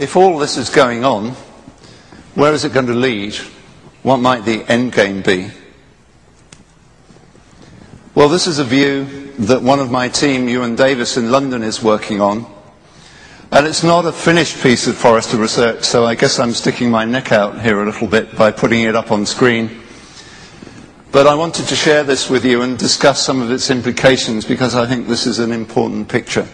If all this is going on, where is it going to lead? What might the end game be? Well, this is a view that one of my team, Ewan Davis in London, is working on. And it's not a finished piece of Forrester research, so I guess I'm sticking my neck out here a little bit by putting it up on screen. But I wanted to share this with you and discuss some of its implications because I think this is an important picture.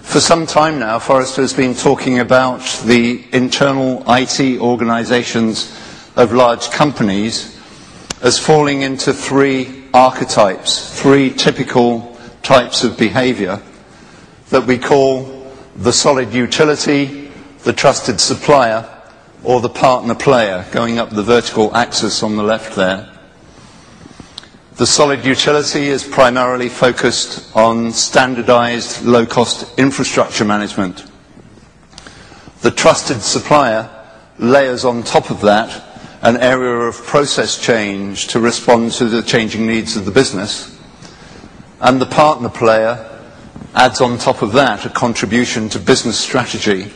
For some time now, Forrester has been talking about the internal IT organizations of large companies as falling into three archetypes, three typical types of behavior that we call the solid utility, the trusted supplier, or the partner player, going up the vertical axis on the left there. The solid utility is primarily focused on standardized, low-cost infrastructure management. The trusted supplier layers on top of that an area of process change to respond to the changing needs of the business. And the partner player adds on top of that a contribution to business strategy,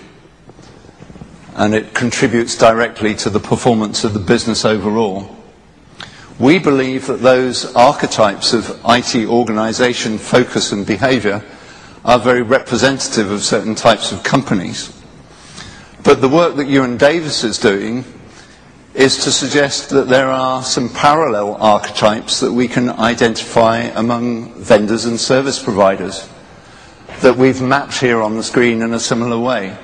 and it contributes directly to the performance of the business overall. We believe that those archetypes of IT organization focus and behavior are very representative of certain types of companies. But the work that Ewan Davis is doing is to suggest that there are some parallel archetypes that we can identify among vendors and service providers that we've mapped here on the screen in a similar way.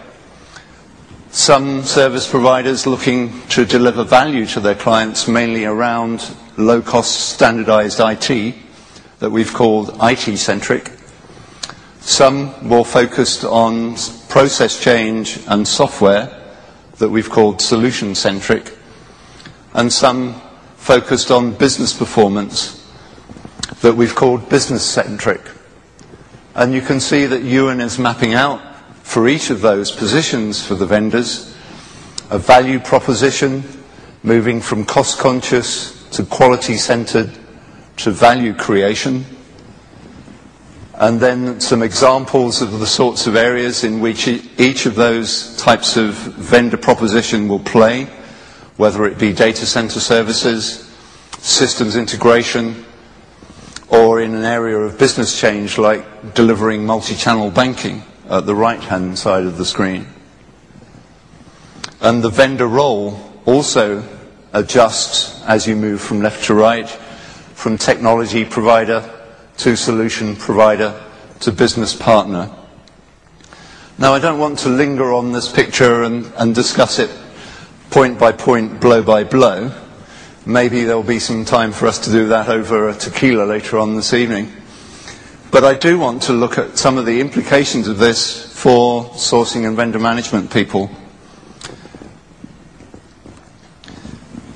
Some service providers looking to deliver value to their clients mainly around low-cost standardized IT that we've called IT-centric. Some more focused on process change and software that we've called solution-centric. And some focused on business performance that we've called business-centric. And you can see that Ewan is mapping out for each of those positions for the vendors a value proposition moving from cost-conscious to quality-centered to value creation. And then some examples of the sorts of areas in which each of those types of vendor proposition will play, whether it be data center services, systems integration, or in an area of business change like delivering multi-channel banking at the right-hand side of the screen. And the vendor role also adjusts as you move from left to right, from technology provider to solution provider to business partner. Now, I don't want to linger on this picture and discuss it point by point, blow by blow. Maybe there'll be some time for us to do that over a tequila later on this evening. But I do want to look at some of the implications of this for sourcing and vendor management people.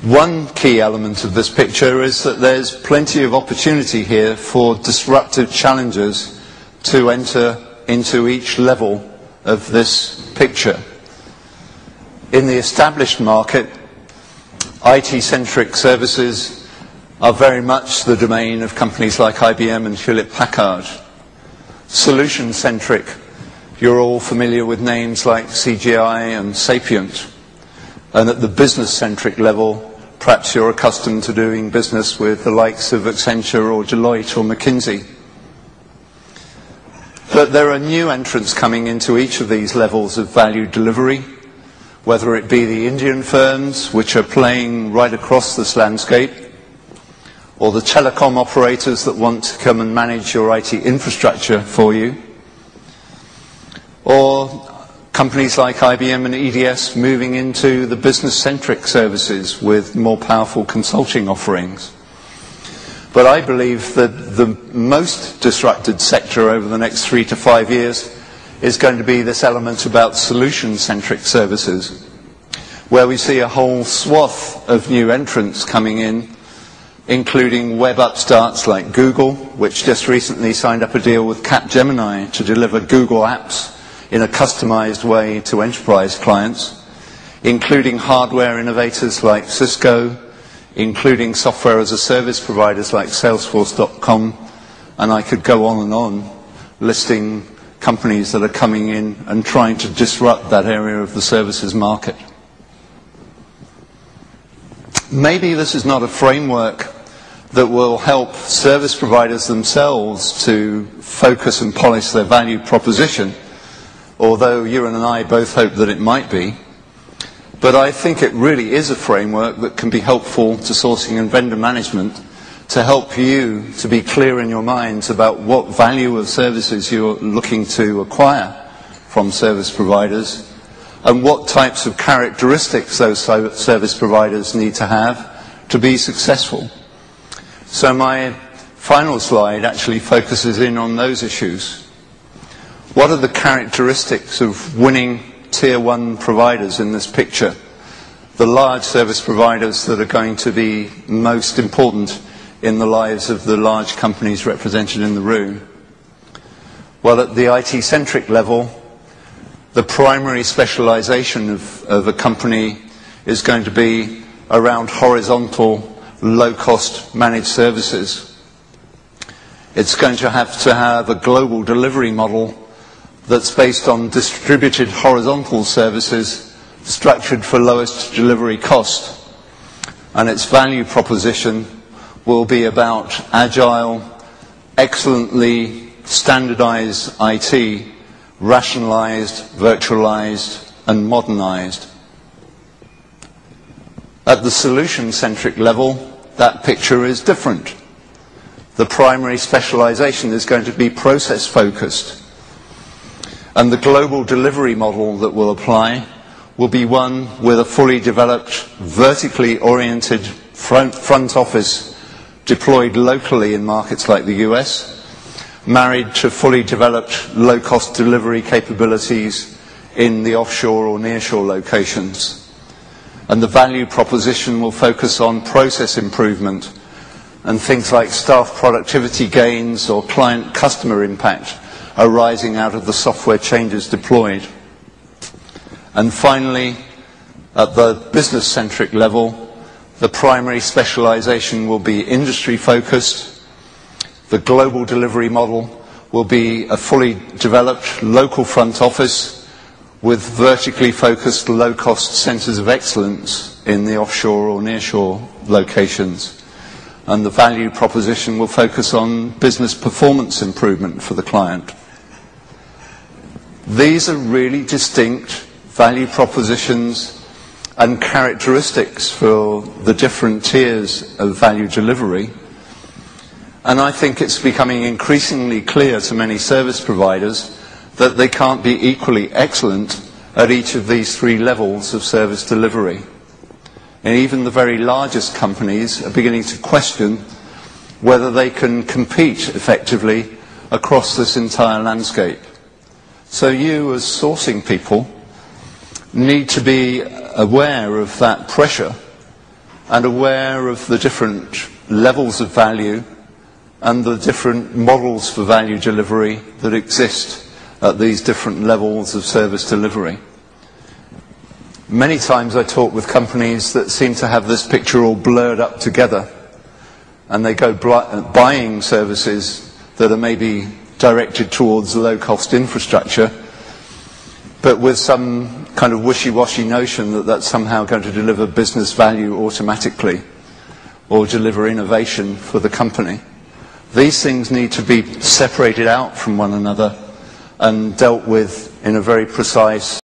One key element of this picture is that there's plenty of opportunity here for disruptive challengers to enter into each level of this picture. In the established market, IT-centric services are very much the domain of companies like IBM and Hewlett-Packard. Solution-centric, you're all familiar with names like CGI and Sapient. And at the business-centric level, perhaps you're accustomed to doing business with the likes of Accenture or Deloitte or McKinsey. But there are new entrants coming into each of these levels of value delivery, whether it be the Indian firms, which are playing right across this landscape, or the telecom operators that want to come and manage your IT infrastructure for you, or companies like IBM and EDS moving into the business-centric services with more powerful consulting offerings. But I believe that the most disrupted sector over the next 3 to 5 years is going to be this element about solution-centric services, where we see a whole swath of new entrants coming in, including web upstarts like Google, which just recently signed up a deal with Capgemini to deliver Google apps in a customized way to enterprise clients, including hardware innovators like Cisco, including software as a service providers like Salesforce.com, and I could go on and on listing companies that are coming in and trying to disrupt that area of the services market. Maybe this is not a framework that will help service providers themselves to focus and polish their value proposition, although Ewan and I both hope that it might be. But I think it really is a framework that can be helpful to sourcing and vendor management to help you to be clear in your minds about what value of services you're looking to acquire from service providers and what types of characteristics those service providers need to have to be successful. So my final slide actually focuses in on those issues. What are the characteristics of winning tier 1 providers in this picture? The large service providers that are going to be most important in the lives of the large companies represented in the room. Well, at the IT-centric level, the primary specialization of a company is going to be around horizontal, low-cost managed services. It's going to have a global delivery model that's based on distributed horizontal services structured for lowest delivery cost. And its value proposition will be about agile, excellently standardized IT, rationalized, virtualized, and modernized. At the solution-centric level, that picture is different. The primary specialization is going to be process-focused. And the global delivery model that will apply will be one with a fully developed, vertically oriented front office deployed locally in markets like the US, married to fully developed low-cost delivery capabilities in the offshore or nearshore locations. And the value proposition will focus on process improvement and things like staff productivity gains or client customer impact arising out of the software changes deployed. And finally, at the business-centric level, the primary specialization will be industry-focused. The global delivery model will be a fully developed local front office with vertically focused low-cost centers of excellence in the offshore or nearshore locations. And the value proposition will focus on business performance improvement for the client. These are really distinct value propositions and characteristics for the different tiers of value delivery. And I think it's becoming increasingly clear to many service providers that they can't be equally excellent at each of these 3 levels of service delivery. And even the very largest companies are beginning to question whether they can compete effectively across this entire landscape. So you, as sourcing people, need to be aware of that pressure and aware of the different levels of value and the different models for value delivery that exist at these different levels of service delivery. Many times I talk with companies that seem to have this picture all blurred up together, and they go buying services that are maybe directed towards low-cost infrastructure, but with some kind of wishy-washy notion that that's somehow going to deliver business value automatically or deliver innovation for the company. These things need to be separated out from one another and dealt with in a very precise